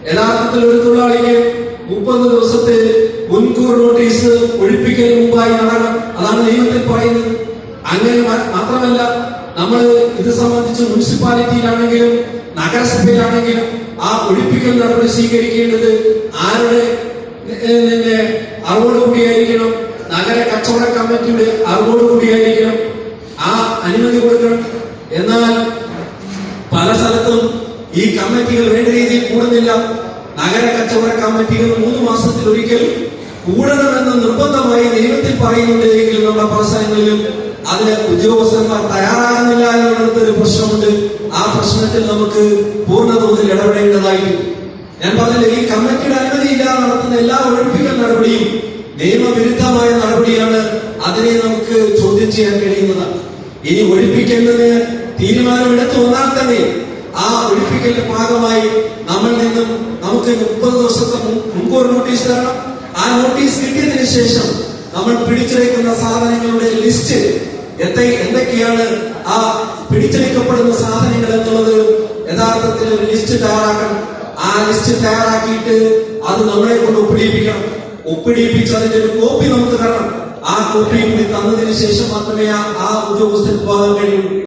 യഥാർത്ഥത്തിൽ ഒരു തൊഴിലാളിക്ക് 30 ദിവസത്തെ മുൻകൂർ നോട്ടീസ് ഒഴിപ്പിക്കൽ മുമ്പായി നടക്കണം. അതാണ് നിയമത്തിൽ പറയുന്നത്. അങ്ങനെ മാത്രമല്ല, നമ്മൾ ഇത് സംബന്ധിച്ച് മുനിസിപ്പാലിറ്റിയിലാണെങ്കിലും നഗരസഭയിലാണെങ്കിലും ആ ഒഴിപ്പിക്കൽ നടപടി സ്വീകരിക്കേണ്ടത് ആരുടെ അറിവോടുകൂടിയായിരിക്കണം? നഗര കച്ചവട കമ്മിറ്റിയുടെ അറിവോടുകൂടിയായിരിക്കണം ആ അനുമതി കൊടുക്കണം. എന്നാൽ പല സ്ഥലത്തും ഈ കമ്മിറ്റികൾ വേണ്ട രീതിയിൽ കൂടുന്നില്ല. നഗര കച്ചവട കമ്മിറ്റികൾ 3 മാസത്തിൽ ഒരിക്കൽ കൂടണമെന്ന് നിർബന്ധമായി നിയമത്തിൽ പറയുന്നുണ്ട്. എങ്കിലും നമ്മുടെ പല സ്ഥലങ്ങളിലും അതിന് ഉദ്യോഗസ്ഥന്മാർ തയ്യാറാകുന്നില്ല എന്നുള്ളത് ഒരു പ്രശ്നമുണ്ട്. ആ പ്രശ്നത്തിൽ നമുക്ക് പൂർണ്ണതോതിൽ ഇടപെടേണ്ടതായിട്ടുണ്ട്. ഞാൻ പറഞ്ഞില്ല, ഈ കമ്മിറ്റിയുടെ അനുമതിയില്ലാതെ നടത്തുന്ന എല്ലാ ഒഴിപ്പിക്കൽ നടപടിയും നിയമവിരുദ്ധമായ നടപടിയാണ്. അതിനെ നമുക്ക് ചോദ്യം ചെയ്യാൻ കഴിയുന്നതാണ്. ഇനി ഒഴിപ്പിക്കുന്നതിന് തീരുമാനമെടുത്തു വന്നാൽ തന്നെ ആ ഒഴിപ്പിക്കലിന്റെ ഭാഗമായി നമുക്ക് 30 ദിവസത്തെ മുൻകൂർ നോട്ടീസ് തരണം. ആ നോട്ടീസ് കിട്ടിയതിനു ശേഷം നമ്മൾ പിടിച്ചെടുക്കുന്ന സാധനങ്ങളുടെ ലിസ്റ്റ് എന്തൊക്കെയാണ് ആ പിടിച്ചെടുക്കപ്പെടുന്ന സാധനങ്ങൾ എന്നുള്ളത് യഥാർത്ഥത്തിൽ ഒരു ലിസ്റ്റ് തയ്യാറാക്കണം. ആ ലിസ്റ്റ് തയ്യാറാക്കിയിട്ട് അത് നമ്മളെ കൊണ്ട് ഒപ്പിടിപ്പിക്കണം. ഒപ്പിടിപ്പിച്ച് അതിന്റെ ഒരു കോപ്പി നമുക്ക് തരണം. ആ കോപ്പി കൂടി തന്നതിന് ശേഷം മാത്രമേ ആ ഉദ്യോഗസ്ഥന് പോകാൻ കഴിയൂ.